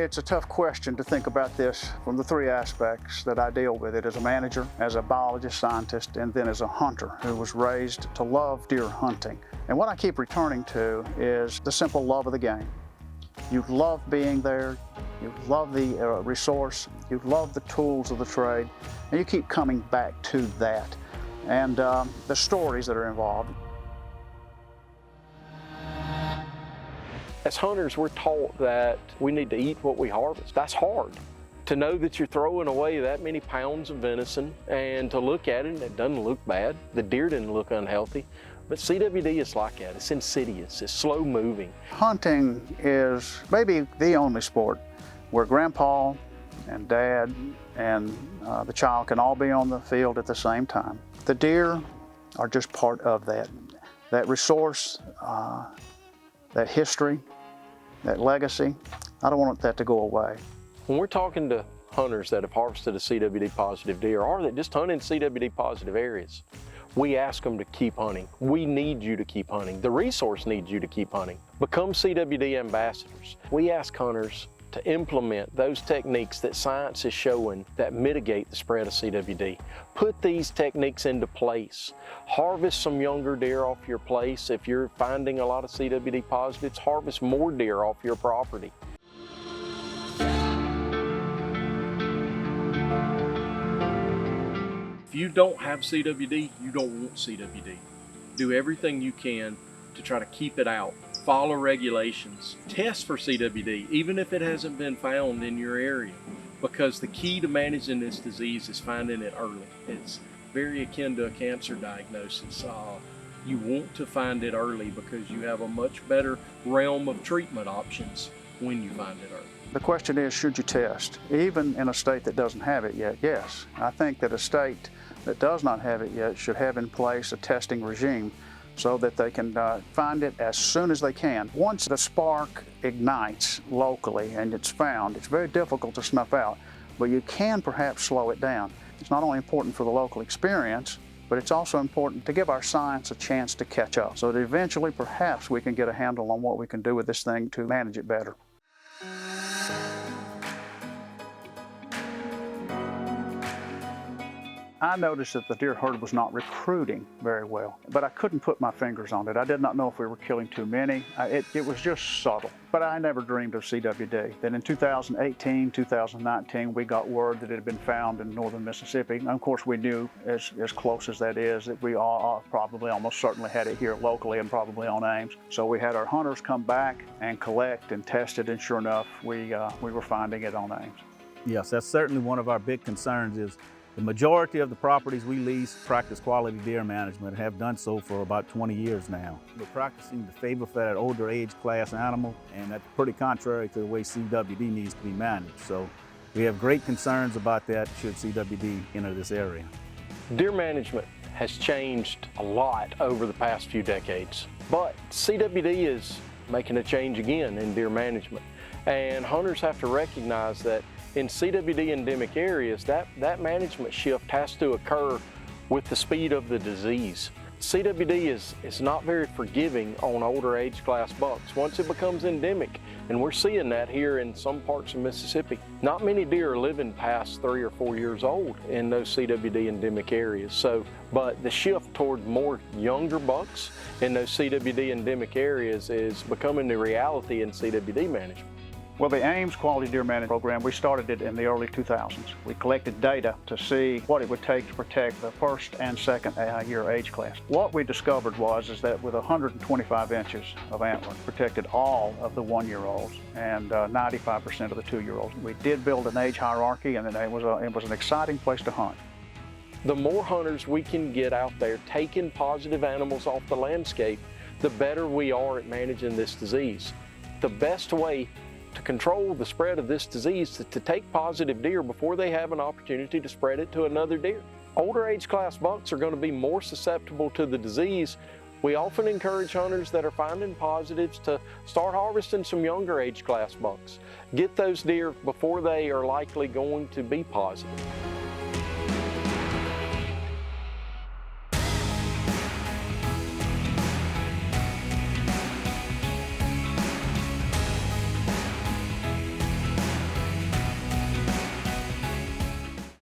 It's a tough question to think about this from the three aspects that I deal with it: as a manager, as a biologist, scientist, and then as a hunter who was raised to love deer hunting. And what I keep returning to is the simple love of the game. You love being there, you love the resource, you love the tools of the trade, and you keep coming back to that and the stories that are involved. As hunters, we're taught that we need to eat what we harvest. That's hard. To know that you're throwing away that many pounds of venison and to look at it and it doesn't look bad. The deer didn't look unhealthy. But CWD is like that. It's insidious. It's slow moving. Hunting is maybe the only sport where grandpa and dad and the child can all be on the field at the same time. The deer are just part of that resource, that history, that legacy. I don't want that to go away. When we're talking to hunters that have harvested a CWD positive deer or that just hunt in CWD positive areas, we ask them to keep hunting. We need you to keep hunting. The resource needs you to keep hunting. Become CWD ambassadors. We ask hunters to implement those techniques that science is showing that mitigate the spread of CWD. Put these techniques into place. Harvest some younger deer off your place. If you're finding a lot of CWD positives, harvest more deer off your property. If you don't have CWD, you don't want CWD. Do everything you can to try to keep it out. Follow regulations. Test for CWD, even if it hasn't been found in your area, because the key to managing this disease is finding it early. It's very akin to a cancer diagnosis. You want to find it early because you have a much better realm of treatment options when you find it early. The question is, should you test? Even in a state that doesn't have it yet, yes. I think that a state that does not have it yet should have in place a testing regime so that they can find it as soon as they can. Once the spark ignites locally and it's found, it's very difficult to snuff out, but you can perhaps slow it down. It's not only important for the local experience, but it's also important to give our science a chance to catch up so that eventually perhaps we can get a handle on what we can do with this thing to manage it better. I noticed that the deer herd was not recruiting very well, but I couldn't put my fingers on it. I did not know if we were killing too many. It was just subtle, but I never dreamed of CWD. Then in 2018, 2019, we got word that it had been found in northern Mississippi. And of course, we knew, as close as that is, that we all probably almost certainly had it here locally and probably on Ames. So we had our hunters come back and collect and test it, and sure enough, we were finding it on Ames. Yes, that's certainly one of our big concerns is the majority of the properties we lease practice quality deer management, have done so for about 20 years now. We're practicing the favor for that older age class animal, and that's pretty contrary to the way CWD needs to be managed. So we have great concerns about that should CWD enter this area. Deer management has changed a lot over the past few decades, but CWD is making a change again in deer management. And hunters have to recognize that in CWD endemic areas, that management shift has to occur with the speed of the disease. CWD is not very forgiving on older age class bucks. Once it becomes endemic, and we're seeing that here in some parts of Mississippi, not many deer are living past 3 or 4 years old in those CWD endemic areas. But the shift toward more younger bucks in those CWD endemic areas is becoming the reality in CWD management. Well, the Ames Quality Deer Management Program, we started it in the early 2000s. We collected data to see what it would take to protect the first and second year age class. What we discovered is that with 125 inches of antler, protected all of the 1-year-olds and 95% of the 2-year-olds. We did build an age hierarchy, and it was an exciting place to hunt. The more hunters we can get out there taking positive animals off the landscape, the better we are at managing this disease. The best way to control the spread of this disease is to take positive deer before they have an opportunity to spread it to another deer. Older age class bucks are going to be more susceptible to the disease. We often encourage hunters that are finding positives to start harvesting some younger age class bucks. Get those deer before they are likely going to be positive.